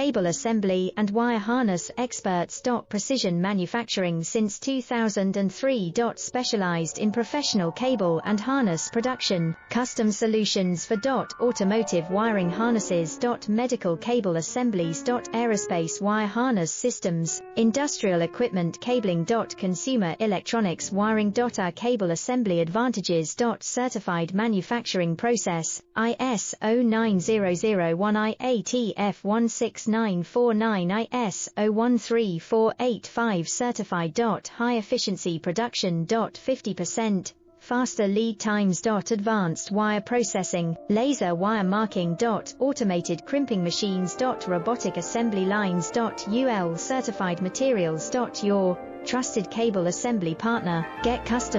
Cable assembly and wire harness experts. Precision manufacturing since 2003. Specialized in professional cable and harness production, custom solutions for automotive wiring harnesses. Medical cable assemblies. Aerospace wire harness systems, industrial equipment cabling. Consumer electronics wiring. Our cable assembly advantages. Certified manufacturing process, ISO 9001 IATF 16949 ISO 13485 certified. High efficiency production. 50% faster lead times. Advanced wire processing, laser wire marking. Automated crimping machines. Robotic assembly lines. UL certified materials. Your trusted cable assembly partner. Get custom